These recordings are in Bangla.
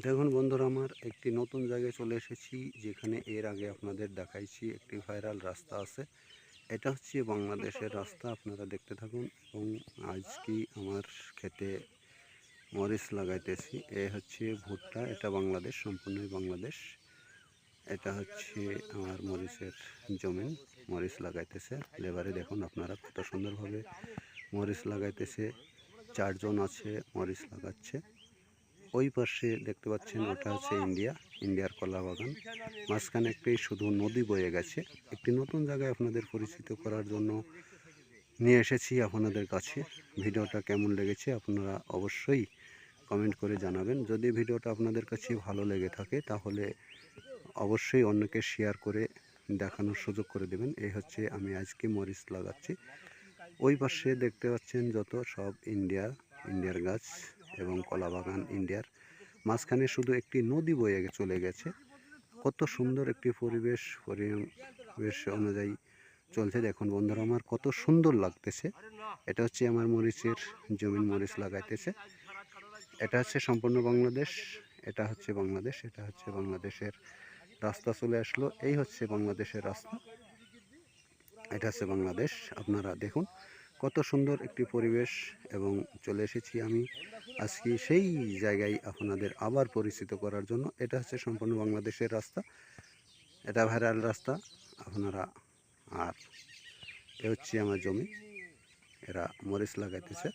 দেখুন বন্ধুরা, আমার একটি নতুন জায়গায় চলে এসেছি, যেখানে এর আগে আপনাদের দেখাইছি একটি ভাইরাল রাস্তা আছে। এটা হচ্ছে বাংলাদেশের রাস্তা, আপনারা দেখতে থাকুন। এবং আজকে আমার খেতে মরিচ লাগাইতেছি। এ হচ্ছে ভুট্টা, এটা বাংলাদেশ, সম্পূর্ণই বাংলাদেশ। এটা হচ্ছে আমার মরিচের জমিন, মরিচ লাগাইতেছে লেবারে। দেখুন আপনারা কত সুন্দরভাবে মরিচ লাগাইতেছে। 4 জন আছে মরিচ লাগাচ্ছে। ওই পাশে দেখতে পাচ্ছেন, ওটা হচ্ছে ইন্ডিয়ার কলা বাগান। মাঝখানে একটি শুধু নদী বয়ে গেছে। একটি নতুন জায়গায় আপনাদের পরিচিত করার জন্য নিয়ে এসেছি আপনাদের কাছে। ভিডিওটা কেমন লেগেছে আপনারা অবশ্যই কমেন্ট করে জানাবেন। যদি ভিডিওটা আপনাদের কাছে ভালো লেগে থাকে তাহলে অবশ্যই অন্যকে শেয়ার করে দেখানোর সুযোগ করে দেবেন। এই হচ্ছে আমি আজকে মরিচ লাগাচ্ছি। ওই পাশে দেখতে পাচ্ছেন যত সব ইন্ডিয়ার গাছ এবং কলা বাগান ইন্ডিয়ার। মাঝখানে শুধু একটি নদী বয়ে চলে গেছে। কত সুন্দর একটি পরিবেশ অনুযায়ী চলছে। দেখুন বন্ধুরা, আমার কত সুন্দর লাগতেছে। এটা হচ্ছে আমার মরিচের জমিন, মরিচ লাগাইতেছে। এটা হচ্ছে সম্পূর্ণ বাংলাদেশ। এটা হচ্ছে বাংলাদেশ, এটা হচ্ছে বাংলাদেশের রাস্তা চলে আসলো। এই হচ্ছে বাংলাদেশের রাস্তা, এটা হচ্ছে বাংলাদেশ। আপনারা দেখুন কত সুন্দর একটি পরিবেশ। এবং চলে এসেছি আমি আজকে সেই জায়গায় আপনাদের আবার পরিচিত করার জন্য। এটা হচ্ছে সম্পূর্ণ বাংলাদেশের রাস্তা, এটা ভাইরাল রাস্তা আপনারা। আর এ হচ্ছে আমার জমি, এরা মরিচ লাগাইতেছে।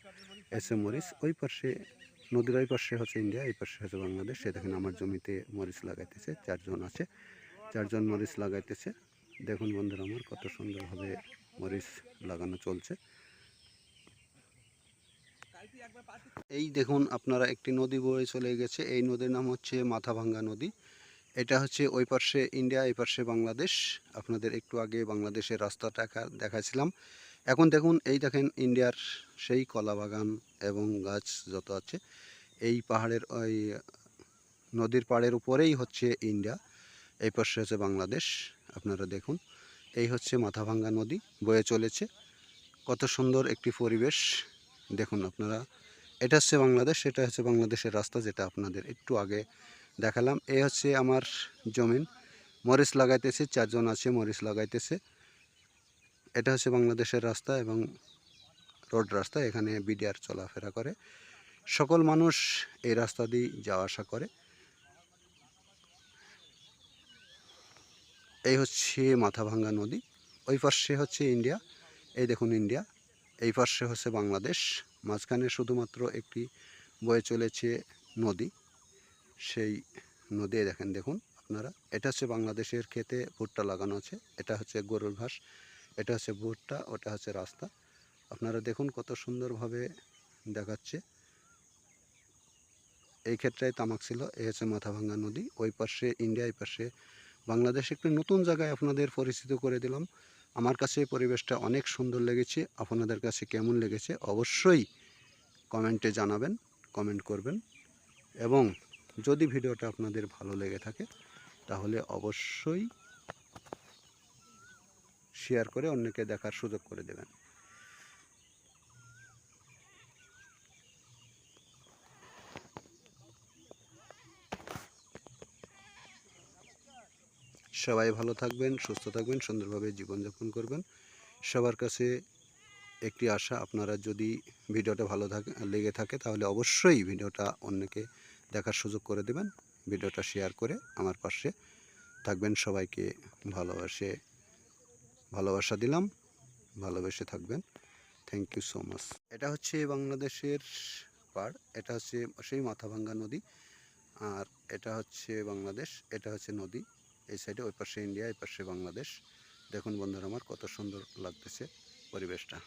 এসে মরিচ ওই পাশে, নদীর ওই পাশে হচ্ছে ইন্ডিয়া, এই পাশে হচ্ছে বাংলাদেশ। সে দেখেন আমার জমিতে মরিচ লাগাইতেছে, 4 জন আছে, 4 জন মরিচ লাগাইতেছে। দেখুন বন্ধুরা, আমার কত সুন্দরভাবে মরিচ লাগানো চলছে। এই দেখুন আপনারা, একটি নদী বয়ে চলে গেছে। এই নদীর নাম হচ্ছে মাথাভাঙ্গা নদী। এটা হচ্ছে ওই পাশে ইন্ডিয়া, এই পাশে বাংলাদেশ। আপনাদের একটু আগে বাংলাদেশের রাস্তাটা দেখাচ্ছিলাম। এখন দেখুন, এই দেখেন ইন্ডিয়ার সেই কলা বাগান এবং গাছ যত আছে। এই পাহাড়ের ওই নদীর পাড়ের উপরেই হচ্ছে ইন্ডিয়া, এই পাশে হচ্ছে বাংলাদেশ। আপনারা দেখুন, এই হচ্ছে মাথাভাঙ্গা নদী বয়ে চলেছে। কত সুন্দর একটি পরিবেশ দেখুন আপনারা। এটা হচ্ছে বাংলাদেশ, এটা হচ্ছে বাংলাদেশের রাস্তা, যেটা আপনাদের একটু আগে দেখালাম। এই হচ্ছে আমার জমিন, মরিচ লাগাইতেছে, 4 জন আছে মরিচ লাগাইতেছে। এটা হচ্ছে বাংলাদেশের রাস্তা এবং রোড রাস্তা। এখানে বিডিআর চলাফেরা করে, সকল মানুষ এই রাস্তা দিয়ে যাওয়া আসা করে। এই হচ্ছে মাথাভাঙ্গা নদী। ওই পাশে হচ্ছে ইন্ডিয়া, এই দেখুন ইন্ডিয়া। এই পাশে হচ্ছে বাংলাদেশ। মাঝখানে শুধুমাত্র একটি বয়ে চলেছে নদী, সেই নদী দেখুন আপনারা। এটা হচ্ছে বাংলাদেশের ক্ষেতে ভুট্টা লাগানো আছে। এটা হচ্ছে গরুর ঘাস, এটা হচ্ছে ভুট্টা, ওটা হচ্ছে রাস্তা। আপনারা দেখুন কত সুন্দরভাবে দেখাচ্ছে। এই ক্ষেত্রে তামাক ছিল। এই হচ্ছে মাথাভাঙ্গা নদী, ওই পাশে ইন্ডিয়া, এই পাশে বাংলাদেশ। একটি নতুন জায়গায় আপনাদের পরিচিত করে দিলাম। আমার কাছে পরিবেশটা অনেক সুন্দর লেগেছে। আপনাদের কাছে কেমন লেগেছে অবশ্যই কমেন্টে জানাবেন, কমেন্ট করবেন। এবং যদি ভিডিওটা আপনাদের ভালো লেগে থাকে তাহলে অবশ্যই শেয়ার করে অন্যকে দেখার সুযোগ করে দেবেন। সবাই ভালো থাকবেন, সুস্থ থাকবেন, সুন্দরভাবে জীবনযাপন করবেন। সবার কাছে একটি আশা, আপনারা যদি ভিডিওটা ভালো লেগে থাকে তাহলে অবশ্যই ভিডিওটা অন্যকে দেখার সুযোগ করে দেবেন। ভিডিওটা শেয়ার করে আমার পাশে থাকবেন। সবাইকে ভালোবাসা দিলাম, ভালোবেসে থাকবেন। Thank you so much. এটা হচ্ছে বাংলাদেশের পাড়, এটা হচ্ছে সেই মাথাভাঙ্গা নদী। আর এটা হচ্ছে বাংলাদেশ, এটা হচ্ছে নদী। এই সাইডে ওই পাশে ইন্ডিয়া, এই পাশে বাংলাদেশ। দেখুন বন্ধুরা, আমার কত সুন্দর লাগতেছে পরিবেশটা।